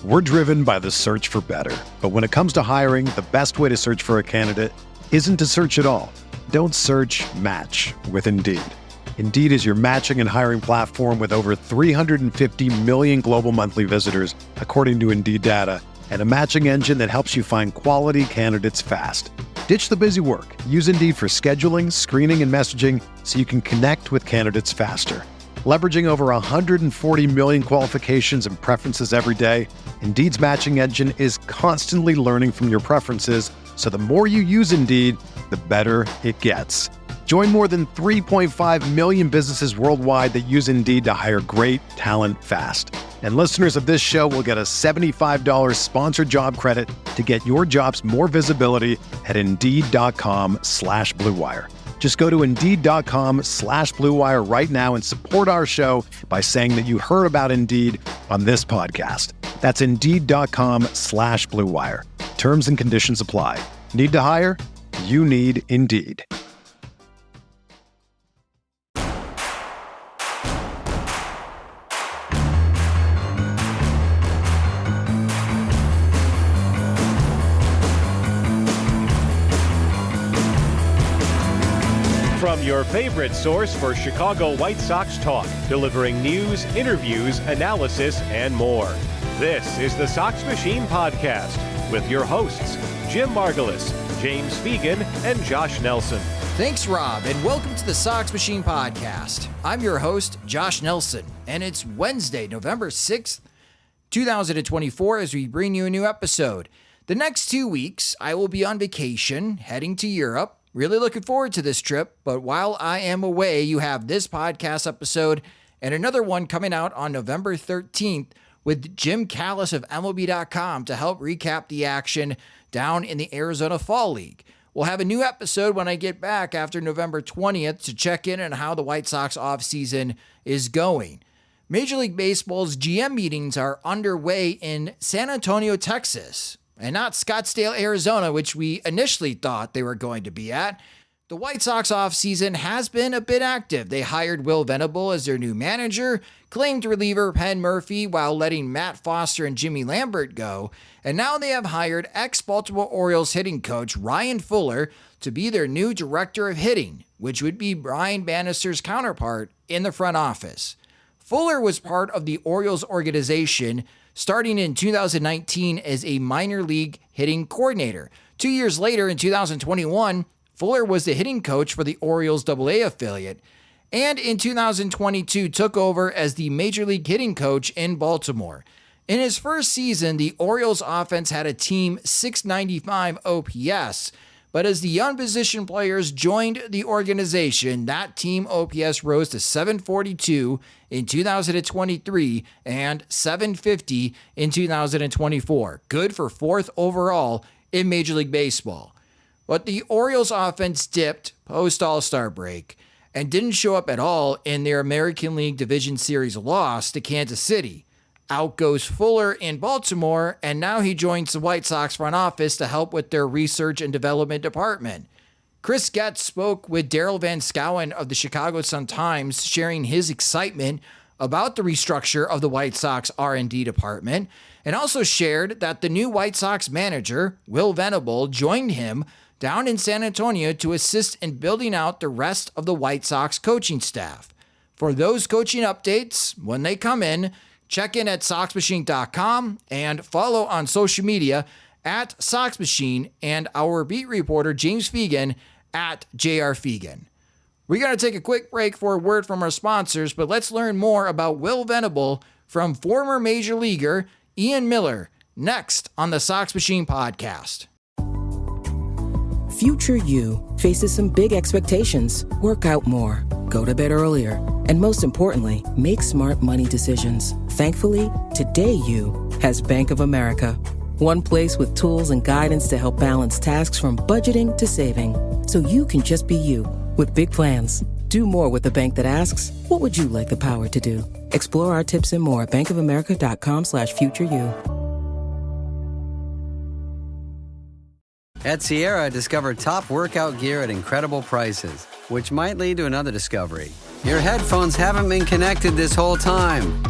We're driven by the search for better. But when it comes to hiring, the best way to search for a candidate isn't to search at all. Don't search, match with Indeed. Indeed is your matching and hiring platform with over 350 million global monthly visitors, according to Indeed data, and a matching engine that helps you find quality candidates fast. Ditch the busy work. Use Indeed for scheduling, screening, and messaging so you can connect with candidates faster. Leveraging over 140 million qualifications and preferences every day, Indeed's matching engine is constantly learning from your preferences, so the more you use Indeed, the better it gets. Join more than 3.5 million businesses worldwide that use Indeed to hire great talent fast. And listeners of this show will get a $75 sponsored job credit to get your jobs more visibility at Indeed.com/Blue Wire. Just go to Indeed.com/Blue Wire right now and support our show by saying that you heard about Indeed on this podcast. That's Indeed.com/Blue Wire. Terms and conditions apply. Need to hire? You need Indeed. From your favorite source for Chicago White Sox talk, delivering news, interviews, analysis, and more. This is the Sox Machine Podcast with your hosts, Jim Margulis, James Fegan, and Josh Nelson. Thanks, Rob, and welcome to the Sox Machine Podcast. I'm your host, Josh Nelson, and it's Wednesday, November 6th, 2024, as we bring you a new episode. The next 2 weeks, I will be on vacation, heading to Europe. Really looking forward to this trip, but while I am away, you have this podcast episode and another one coming out on November 13th with Jim Callis of MLB.com to help recap the action down in the Arizona Fall League. We'll have a new episode when I get back after November 20th to check in on how the White Sox offseason is going. Major League Baseball's GM meetings are underway in San Antonio, Texas, and not Scottsdale, Arizona, which we initially thought they were going to be at. The White Sox offseason has been a bit active. They hired Will Venable as their new manager, claimed reliever Penn Murphy while letting Matt Foster and Jimmy Lambert go, and now they have hired ex-Baltimore Orioles hitting coach Ryan Fuller to be their new director of hitting, which would be Brian Bannister's counterpart in the front office. Fuller was part of the Orioles organization starting in 2019 as a minor league hitting coordinator. 2 years later, in 2021, Fuller was the hitting coach for the Orioles AA affiliate, and in 2022 took over as the major league hitting coach in Baltimore. In his first season, the Orioles offense had a team .695 OPS, but as the young position players joined the organization, that team OPS rose to .742 in 2023 and .750 in 2024. Good for fourth overall in Major League Baseball. But the Orioles offense dipped post-All-Star break and didn't show up at all in their American League Division Series loss to Kansas City. Out goes Fuller in Baltimore, and now he joins the White Sox front office to help with their research and development department. Chris Getz spoke with Daryl Van Schouwen of the Chicago Sun-Times, sharing his excitement about the restructure of the White Sox R&D department, and also shared that the new White Sox manager, Will Venable, joined him down in San Antonio to assist in building out the rest of the White Sox coaching staff. For those coaching updates, when they come in, check in at SoxMachine.com and follow on social media at Sox Machine and our beat reporter, James Fegan, at JR Fegan. We're going to take a quick break for a word from our sponsors, but let's learn more about Will Venable from former Major Leaguer Ian Miller next on the Sox Machine Podcast. Future you faces some big expectations. Work out more, go to bed earlier, and most importantly, make smart money decisions. Thankfully, today you has Bank of America. One place with tools and guidance to help balance tasks from budgeting to saving. So you can just be you with big plans. Do more with a bank that asks, what would you like the power to do? Explore our tips and more at bankofamerica.com/futureyou. At Sierra, discover top workout gear at incredible prices, which might lead to another discovery. Your headphones haven't been connected this whole time.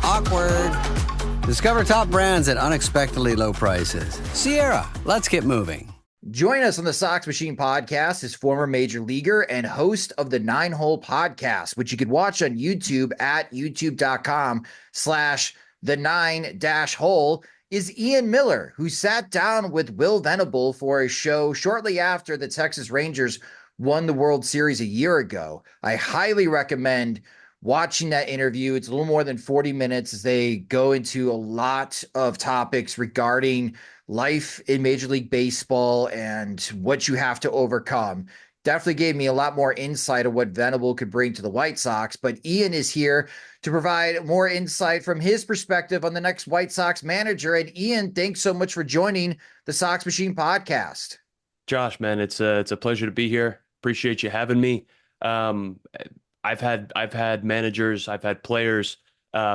Awkward. Discover top brands at unexpectedly low prices. Sierra, let's get moving. Join us on the Sox Machine podcast is former major leaguer and host of the 9-Hole podcast, which you could watch on YouTube at youtube.com/the9-hole, is Ian Miller, who sat down with Will Venable for a show shortly after the Texas Rangers won the World Series a year ago. I highly recommend watching that interview. It's a little more than 40 minutes as they go into a lot of topics regarding life in Major League Baseball and what you have to overcome. Definitely gave me a lot more insight of what Venable could bring to the White Sox, but Ian is here to provide more insight from his perspective on the next White Sox manager. And Ian, thanks so much for joining the Sox Machine podcast. Josh, man, it's a pleasure to be here. Appreciate you having me. I've had managers, I've had players,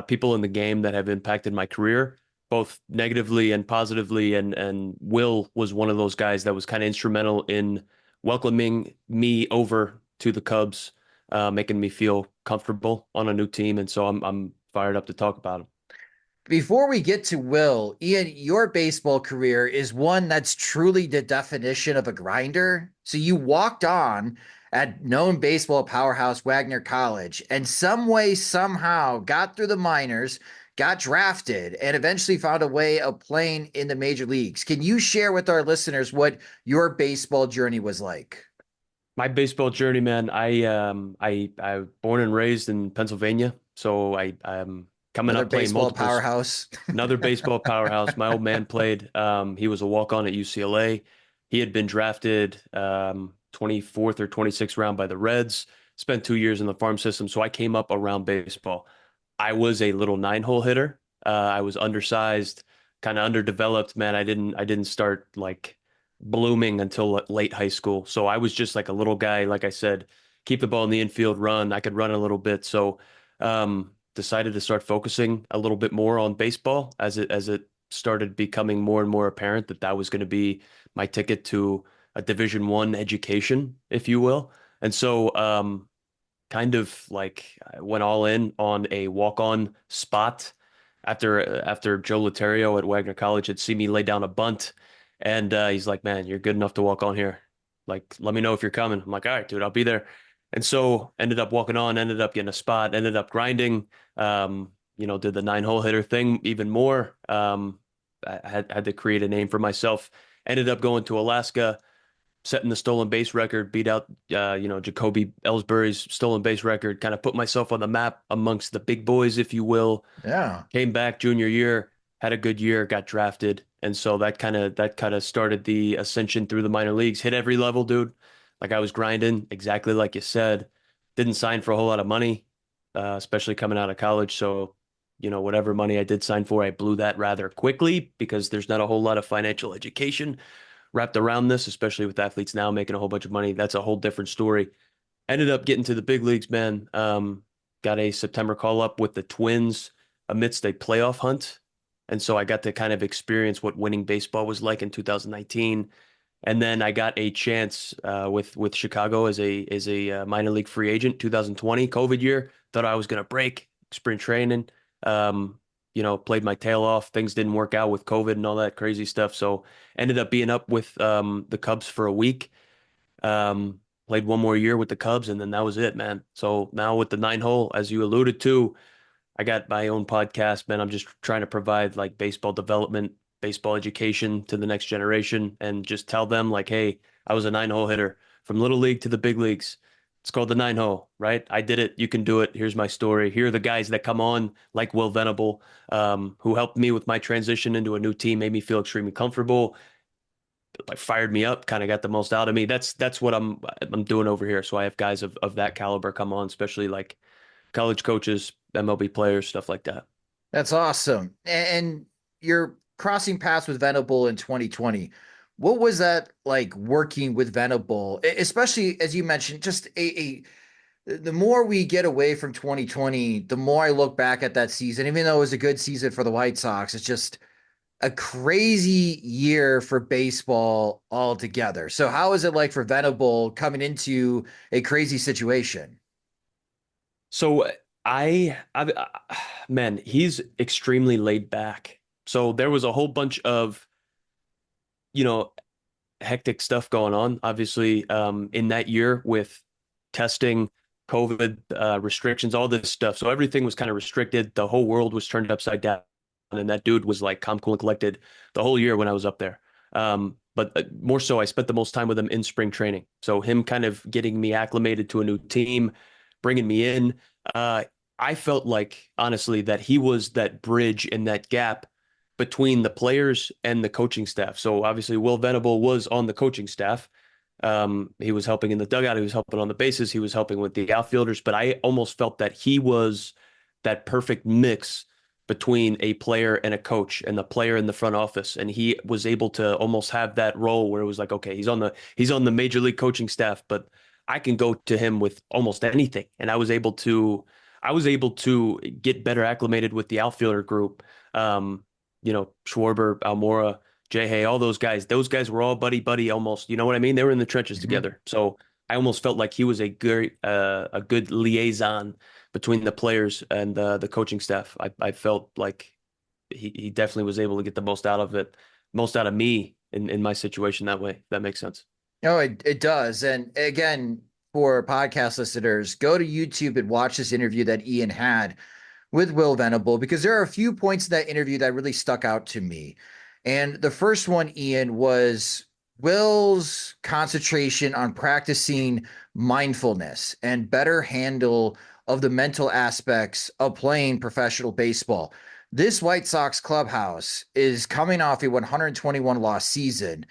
people in the game that have impacted my career, both negatively and positively. And Will was one of those guys that was kind of instrumental in welcoming me over to the Cubs, making me feel comfortable on a new team. And so I'm fired up to talk about him. Before we get to Will, Ian, your baseball career is one that's truly the definition of a grinder. So you walked on at known baseball powerhouse Wagner College and some way, somehow got through the minors, got drafted, and eventually found a way of playing in the major leagues. Can you share with our listeners what your baseball journey was like? My baseball journey, man, I born and raised in Pennsylvania. So I'm coming Another up playing baseball multiple powerhouse. Another baseball powerhouse. My old man played. He was a walk-on at UCLA. He had been drafted 24th or 26th round by the Reds. Spent 2 years in the farm system. So I came up around baseball. I was a little 9-hole hitter. I was undersized, kind of underdeveloped. Man, I didn't start like blooming until late high school. So I was just like a little guy. Like I said, keep the ball in the infield, run. I could run a little bit. So decided to start focusing a little bit more on baseball as it started becoming more and more apparent that was going to be my ticket to a Division I education, if you will. And so kind of like I went all in on a walk-on spot after Joe Laterio at Wagner College had seen me lay down a bunt, and he's like, "Man, you're good enough to walk on here. Like, let me know if you're coming." I'm like, "All right, dude, I'll be there." And so ended up walking on, ended up getting a spot, ended up grinding, did the 9-hole hitter thing even more. I had to create a name for myself. Ended up going to Alaska, setting the stolen base record, beat out, Jacoby Ellsbury's stolen base record, kind of put myself on the map amongst the big boys, if you will. Yeah. Came back junior year, had a good year, got drafted. And so that kind of started the ascension through the minor leagues. Hit every level, dude. Like I was grinding, exactly like you said. Didn't sign for a whole lot of money, especially coming out of college. So, whatever money I did sign for, I blew that rather quickly because there's not a whole lot of financial education wrapped around this, especially with athletes now making a whole bunch of money. That's a whole different story. Ended up getting to the big leagues, man. Got a September call up with the Twins amidst a playoff hunt. And so I got to kind of experience what winning baseball was like in 2019. And then I got a chance with Chicago as a minor league free agent, 2020 COVID year. Thought I was going to break spring training. Played my tail off. Things didn't work out with COVID and all that crazy stuff. So ended up being up with the Cubs for a week. Played one more year with the Cubs, and then that was it, man. So now with the 9-hole, as you alluded to, I got my own podcast, man. I'm just trying to provide like baseball development, baseball education to the next generation and just tell them like, hey, I was a 9-hole hitter from little league to the big leagues. It's called the 9-hole, right? I did it. You can do it. Here's my story. Here are the guys that come on like Will Venable, who helped me with my transition into a new team, made me feel extremely comfortable, like fired me up, kind of got the most out of me. That's what I'm doing over here. So I have guys of that caliber come on, especially like college coaches, MLB players, stuff like that. That's awesome. And you're crossing paths with Venable in 2020. What was that like working with Venable, especially as you mentioned, just the more we get away from 2020, the more I look back at that season, even though it was a good season for the White Sox, it's just a crazy year for baseball altogether. So how is it like for Venable coming into a crazy situation? So Man, he's extremely laid back. So there was a whole bunch of, you know, hectic stuff going on, obviously, in that year with testing, COVID, restrictions, all this stuff. So everything was kind of restricted. The whole world was turned upside down. And that dude was like calm, cool, and collected the whole year when I was up there. But more so, I spent the most time with him in spring training. So him kind of getting me acclimated to a new team, bringing me in. Uh, I felt like, honestly, that he was that bridge and that gap between the players and the coaching staff. So obviously, Will Venable was on the coaching staff. He was helping in the dugout. He was helping on the bases. He was helping with the outfielders. But I almost felt that he was that perfect mix between a player and a coach and the player in the front office. And he was able to almost have that role where it was like, okay, he's on the major league coaching staff, but I can go to him with almost anything. And I was able to get better acclimated with the outfielder group. Schwarber, Almora, Jay Hay, all those guys were all buddy buddy almost. You know what I mean? They were in the trenches together. So I almost felt like he was a good liaison between the players and the coaching staff. I felt like he definitely was able to get the most out of it, most out of me in my situation that way. If that makes sense. No, it does. And again, for podcast listeners, go to YouTube and watch this interview that Ian had with Will Venable, because there are a few points in that interview that really stuck out to me. And the first one, Ian, was Will's concentration on practicing mindfulness and better handle of the mental aspects of playing professional baseball. This White Sox clubhouse is coming off a 121 loss season.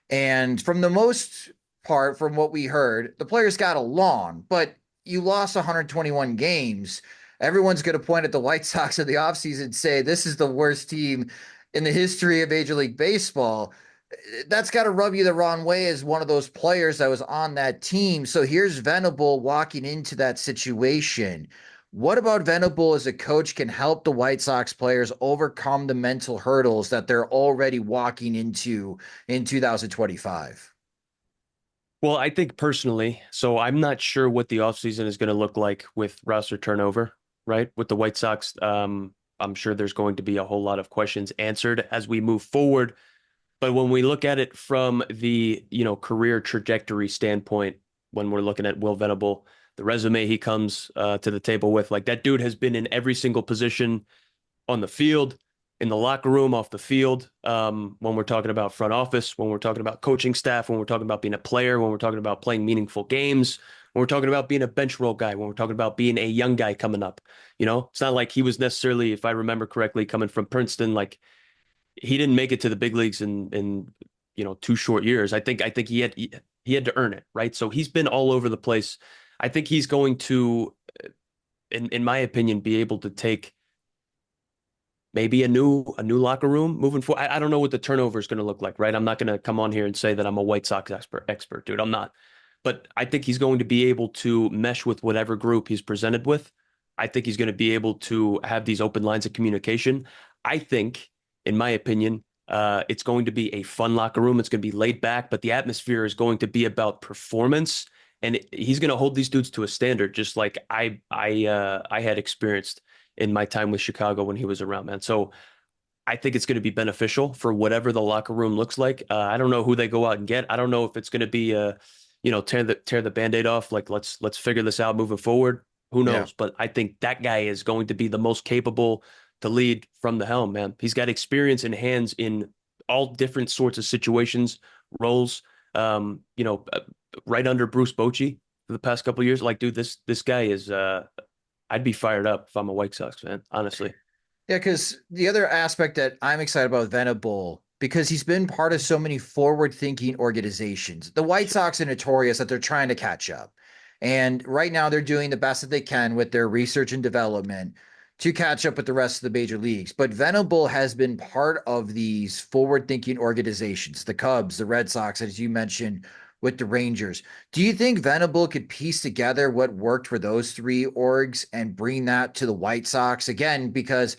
And from the most part, from what we heard, the players got along, but you lost 121 games. Everyone's going to point at the White Sox in the offseason and say, this is the worst team in the history of Major League Baseball. That's got to rub you the wrong way as one of those players that was on that team. So here's Venable walking into that situation. What about Venable as a coach can help the White Sox players overcome the mental hurdles that they're already walking into in 2025? Well, I think personally, so I'm not sure what the offseason is going to look like with roster turnover, right? With the White Sox, I'm sure there's going to be a whole lot of questions answered as we move forward. But when we look at it from the, career trajectory standpoint, when we're looking at Will Venable, the resume he comes to the table with, like that dude has been in every single position on the field, in the locker room, off the field, when we're talking about front office, when we're talking about coaching staff, when we're talking about being a player, when we're talking about playing meaningful games, when we're talking about being a bench role guy, when we're talking about being a young guy coming up. It's not like he was necessarily, if I remember correctly, coming from Princeton, like he didn't make it to the big leagues in 2 short years. I think he had to earn it, right? So he's been all over the place. I think he's going to, in my opinion, be able to take maybe a new locker room moving forward. I don't know what the turnover is going to look like, right? I'm not going to come on here and say that I'm a White Sox expert, dude. I'm not. But I think he's going to be able to mesh with whatever group he's presented with. I think he's going to be able to have these open lines of communication. I think, in my opinion, it's going to be a fun locker room. It's going to be laid back, but the atmosphere is going to be about performance, and he's going to hold these dudes to a standard, just like I had experienced in my time with Chicago when he was around, man. So I think it's going to be beneficial for whatever the locker room looks like. I don't know who they go out and get. I don't know if it's going to be tear the Band-Aid off. Like let's figure this out moving forward. Who knows? Yeah. But I think that guy is going to be the most capable to lead from the helm, man. He's got experience and hands in all different sorts of situations, roles. Right under Bruce Bochy for the past couple of years. Like, dude, this guy is. I'd be fired up if I'm a White Sox fan, honestly. Yeah, because the other aspect that I'm excited about with Venable, because he's been part of so many forward-thinking organizations. The White Sox are notorious that they're trying to catch up. And right now they're doing the best that they can with their research and development to catch up with the rest of the major leagues. But Venable has been part of these forward-thinking organizations, the Cubs, the Red Sox, as you mentioned, with the Rangers. Do you think Venable could piece together what worked for those three orgs and bring that to the White Sox again? Because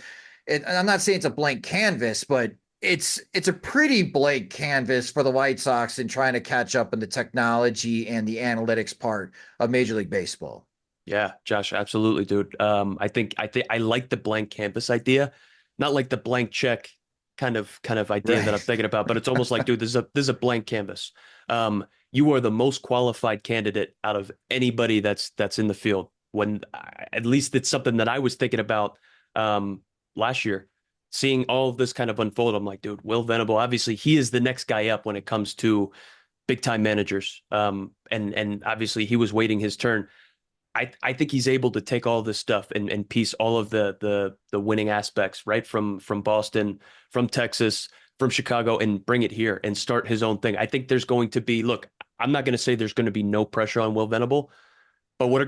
I'm not saying it's a blank canvas, but it's a pretty blank canvas for the White Sox in trying to catch up in the technology and the analytics part of Major League Baseball. Yeah, Josh, absolutely, dude. I think I like the blank canvas idea, not like the blank check kind of idea that I'm Right. thinking about, but it's almost like, dude, this is a blank canvas. You are the most qualified candidate out of anybody that's in the field. At least it's something that I was thinking about last year, seeing all of this kind of unfold. I'm like, dude, Will Venable, obviously he is the next guy up when it comes to big time managers. And obviously he was waiting his turn. I think he's able to take all this stuff and piece all of the winning aspects, right? From Boston, from Texas, from Chicago, and bring it here and start his own thing. I think there's going to be, look, I'm not going to say there's going to be no pressure on Will Venable, but what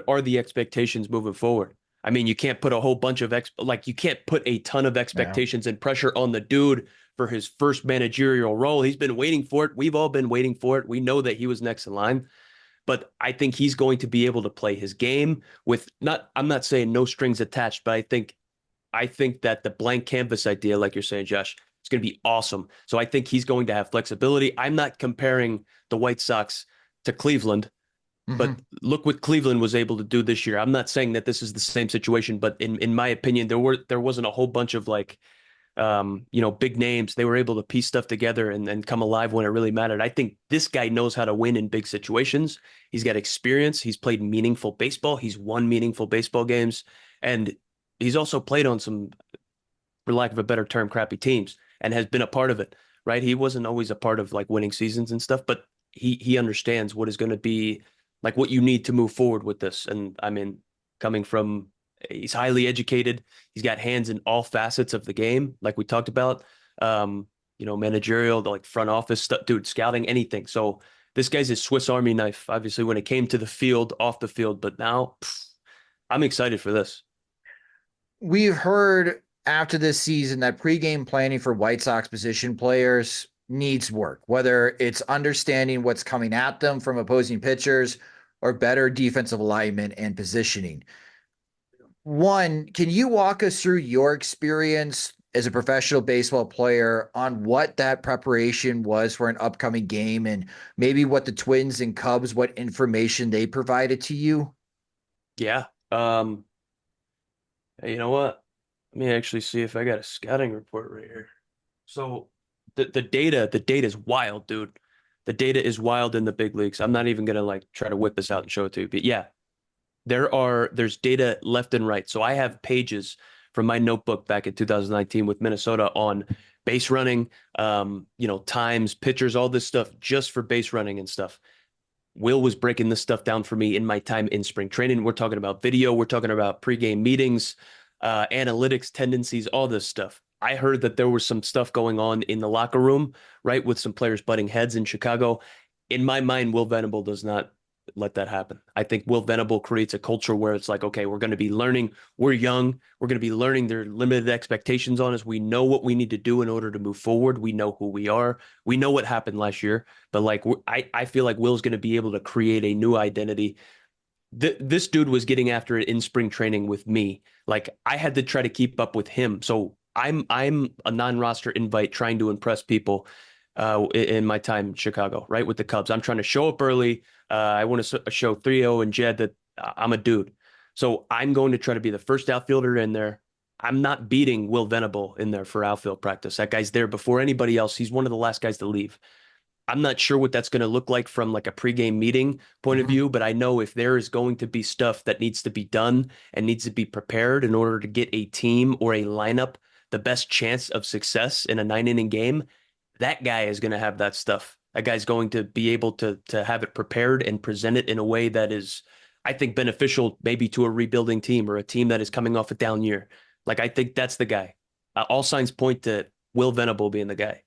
are the expectations moving forward? I mean, you can't put a whole bunch of you can't put a ton of Yeah. expectations and pressure on the dude for his first managerial role. He's been waiting for it. We've all been waiting for it. We know that he was next in line, but I think he's going to be able to play his game with I'm not saying no strings attached, but I think that the blank canvas idea, like you're saying, Josh, it's going to be awesome. So I think he's going to have flexibility. I'm not comparing the White Sox to Cleveland, but Hmm. look what Cleveland was able to do this year. I'm not saying that this is the same situation, but in my opinion, there wasn't a whole bunch of big names. They were able to piece stuff together and come alive when it really mattered. I think this guy knows how to win in big situations. He's got experience. He's played meaningful baseball. He's won meaningful baseball games. And he's also played on some, for lack of a better term, crappy teams and has been a part of it, right? He wasn't always a part of like winning seasons and stuff, but he understands what is going to be like what you need to move forward with this. And I mean, coming from he's highly educated. He's got hands in all facets of the game, like we talked about. Managerial, the like front office stuff, dude, scouting, anything. So this guy's a Swiss Army knife, obviously, when it came to the field, off the field. But now I'm excited for this. We've heard after this season that pregame planning for White Sox position players needs work, whether it's understanding what's coming at them from opposing pitchers or better defensive alignment and positioning. One, can you walk us through your experience as a professional baseball player on what that preparation was for an upcoming game and maybe what the Twins and Cubs, what information they provided to you? Yeah. Hey, you know what? Let me actually see if I got a scouting report right here. So the data is wild, dude. The data is wild in the big leagues. I'm not even gonna like try to whip this out and show it to you. But yeah, there's data left and right. So I have pages from my notebook back in 2019 with Minnesota on base running, times, pitchers, all this stuff just for base running and stuff. Will was breaking this stuff down for me in my time in spring training. We're talking about video, we're talking about pregame meetings, analytics, tendencies, all this stuff. I heard that there was some stuff going on in the locker room, right, with some players butting heads in Chicago. In my mind, Will Venable does not let that happen. I think Will Venable creates a culture where it's like, okay, we're going to be learning. We're young. We're going to be learning. There are limited expectations on us. We know what we need to do in order to move forward. We know who we are. We know what happened last year. But like, I feel like Will's going to be able to create a new identity. This dude was getting after it in spring training with me. Like I had to try to keep up with him. So I'm a non-roster invite trying to impress people in my time in Chicago, right? With the Cubs. I'm trying to show up early. I want to show Theo and Jed that I'm a dude. So I'm going to try to be the first outfielder in there. I'm not beating Will Venable in there for outfield practice. That guy's there before anybody else. He's one of the last guys to leave. I'm not sure what that's going to look like from like a pregame meeting point of view, but I know if there is going to be stuff that needs to be done and needs to be prepared in order to get a team or a lineup the best chance of success in a 9 inning game, that guy is going to have that stuff. That guy's going to be able to have it prepared and present it in a way that is, I think, beneficial maybe to a rebuilding team or a team that is coming off a down year. Like, I think that's the guy. All signs point to Will Venable being the guy.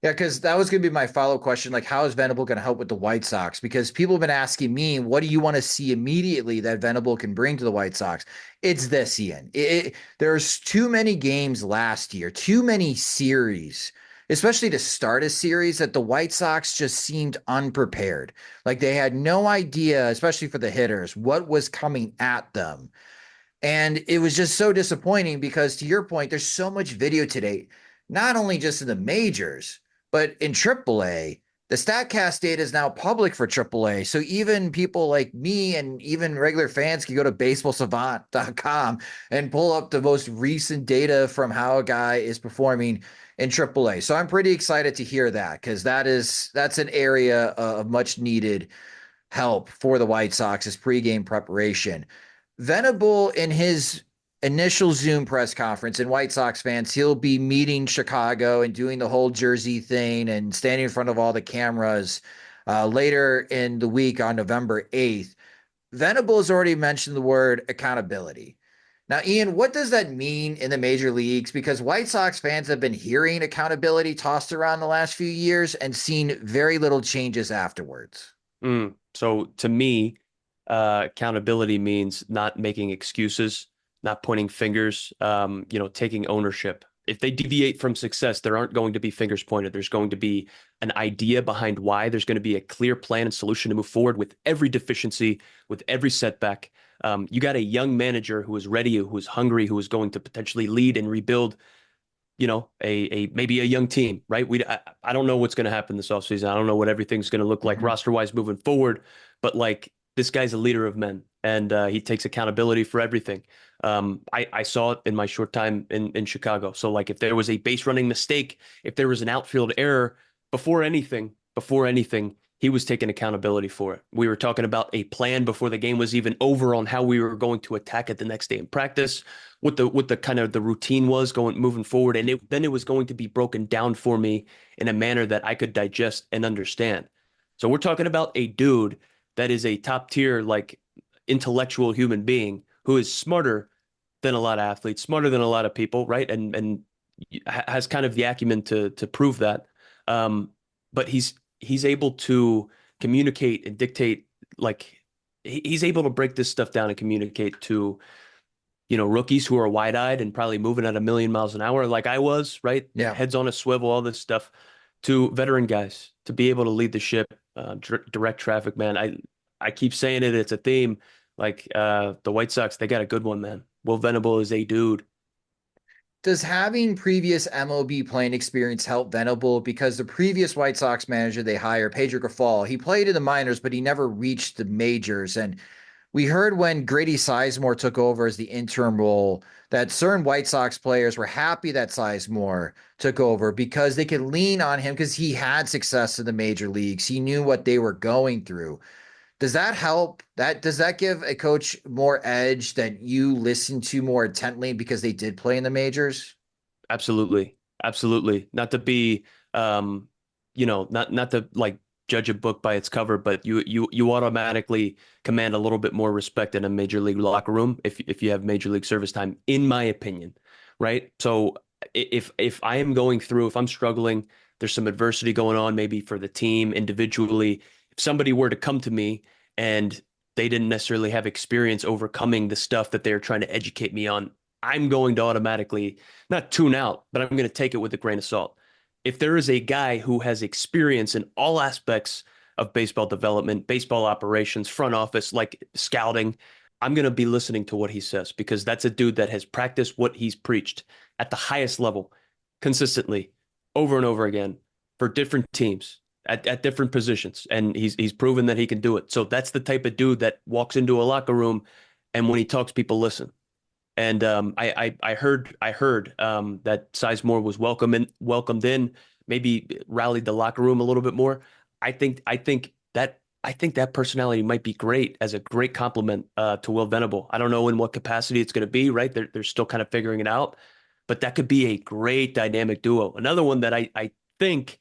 Yeah, because that was going to be my follow-up question. Like, how is Venable going to help with the White Sox? Because people have been asking me, what do you want to see immediately that Venable can bring to the White Sox? It's this, Ian. There's too many games last year, too many series, especially to start a series, that the White Sox just seemed unprepared. Like they had no idea, especially for the hitters, what was coming at them. And it was just so disappointing because, to your point, there's so much video today, not only just in the majors, but in AAA. the StatCast data is now public for AAA. So even people like me and even regular fans can go to baseballsavant.com and pull up the most recent data from how a guy is performing in AAA. So I'm pretty excited to hear that, because that's an area of much needed help for the White Sox's pregame preparation. Venable, in his initial Zoom press conference, and White Sox fans, he'll be meeting Chicago and doing the whole jersey thing and standing in front of all the cameras later in the week on November 8th. Venable has already mentioned the word accountability. Now, Ian, what does that mean in the major leagues? Because White Sox fans have been hearing accountability tossed around the last few years and seen very little changes afterwards. So to me, accountability means not making excuses, not pointing fingers, taking ownership. If they deviate from success, there aren't going to be fingers pointed. There's going to be an idea behind why. There's going to be a clear plan and solution to move forward with every deficiency, with every setback. You got a young manager who is ready, who is hungry, who is going to potentially lead and rebuild, maybe a young team, right? I don't know what's going to happen this offseason. I don't know what everything's going to look like roster-wise moving forward, but like, this guy's a leader of men, and he takes accountability for everything. I saw it in my short time in Chicago. So like, if there was a base running mistake, if there was an outfield error, before anything, he was taking accountability for it. We were talking about a plan before the game was even over on how we were going to attack it the next day in practice, what the kind of the routine was moving forward. And then it was going to be broken down for me in a manner that I could digest and understand. So we're talking about a dude that is a top tier, like, intellectual human being who is smarter than a lot of athletes, smarter than a lot of people, right? And has kind of the acumen to prove that. But he's able to communicate and dictate, like, he's able to break this stuff down and communicate to, rookies who are wide-eyed and probably moving at 1,000,000 miles an hour, like I was, right? Yeah. Heads on a swivel, all this stuff, to veteran guys to be able to lead the ship, direct traffic, man. I keep saying it. It's a theme. Like, the White Sox, they got a good one, man. Will Venable is a dude. Does having previous MLB playing experience help Venable? Because the previous White Sox manager they hired, Pedro Grifol, he played in the minors, but he never reached the majors. And we heard when Grady Sizemore took over as the interim role that certain White Sox players were happy that Sizemore took over because they could lean on him because he had success in the major leagues. He knew what they were going through. Does that help? Does that give a coach more edge that you listen to more intently because they did play in the majors? Absolutely. Absolutely. Not to be, not to like judge a book by its cover, but you automatically command a little bit more respect in a major league locker room if you have major league service time, in my opinion, right? So if I am going through, if I'm struggling, there's some adversity going on, maybe for the team individually. If somebody were to come to me and they didn't necessarily have experience overcoming the stuff that they're trying to educate me on, I'm going to automatically not tune out, but I'm going to take it with a grain of salt. If there is a guy who has experience in all aspects of baseball development, baseball operations, front office, like scouting, I'm going to be listening to what he says, because that's a dude that has practiced what he's preached at the highest level consistently over and over again for different teams at different positions. And he's proven that he can do it. So that's the type of dude that walks into a locker room, and when he talks, people listen. And I heard that Sizemore was welcomed in, maybe rallied the locker room a little bit more. I think that personality might be great as a great compliment to Will Venable. I don't know in what capacity it's going to be, right? They're still kind of figuring it out, but that could be a great dynamic duo. Another one that I think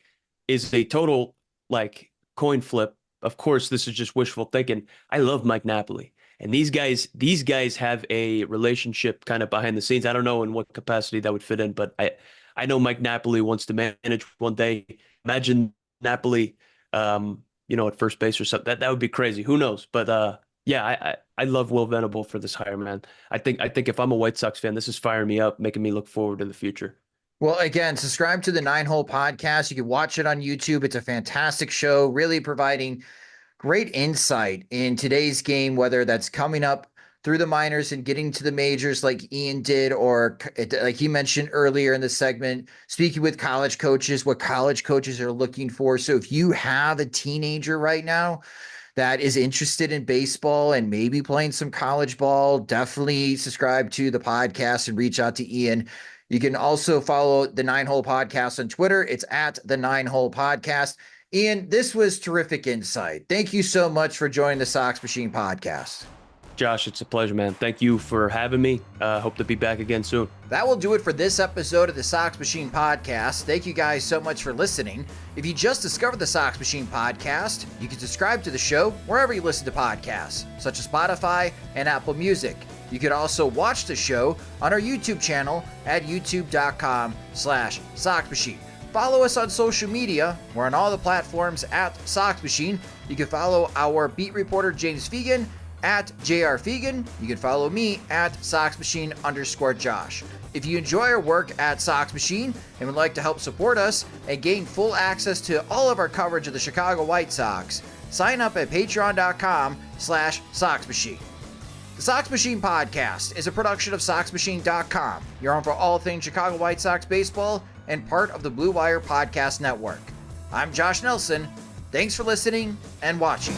is a total, like, coin flip. Of course, this is just wishful thinking. I love Mike Napoli. And these guys have a relationship kind of behind the scenes. I don't know in what capacity that would fit in, but I know Mike Napoli wants to manage one day. Imagine Napoli, at first base or something. That would be crazy. Who knows? But yeah, I love Will Venable for this hire, man. I think if I'm a White Sox fan, this is firing me up, making me look forward to the future. Well, again, subscribe to the 9-Hole podcast. You can watch it on YouTube. It's a fantastic show, really providing great insight in today's game, whether that's coming up through the minors and getting to the majors like Ian did, or like he mentioned earlier in the segment, speaking with college coaches, what college coaches are looking for. So if you have a teenager right now that is interested in baseball and maybe playing some college ball, definitely subscribe to the podcast and reach out to Ian. You can also follow the 9 Hole Podcast on Twitter. It's at the 9 Hole Podcast. Ian, this was terrific insight. Thank you so much for joining the Sox Machine podcast. Josh, it's a pleasure, man. Thank you for having me. Hope to be back again soon. That will do it for this episode of the Sox Machine podcast. Thank you guys so much for listening. If you just discovered the Sox Machine podcast, you can subscribe to the show wherever you listen to podcasts, such as Spotify and Apple Music. You could also watch the show on our YouTube channel at youtube.com/Sox Machine. Follow us on social media. We're on all the platforms at Sox Machine. You can follow our beat reporter, James Fegan, at JR Fegan. You can follow me at SoxMachine_Josh. If you enjoy our work at Sox Machine and would like to help support us and gain full access to all of our coverage of the Chicago White Sox, sign up at patreon.com/Sox Machine. The Sox Machine podcast is a production of SoxMachine.com, your home for all things Chicago White Sox baseball and part of the Blue Wire Podcast Network. I'm Josh Nelson. Thanks for listening and watching.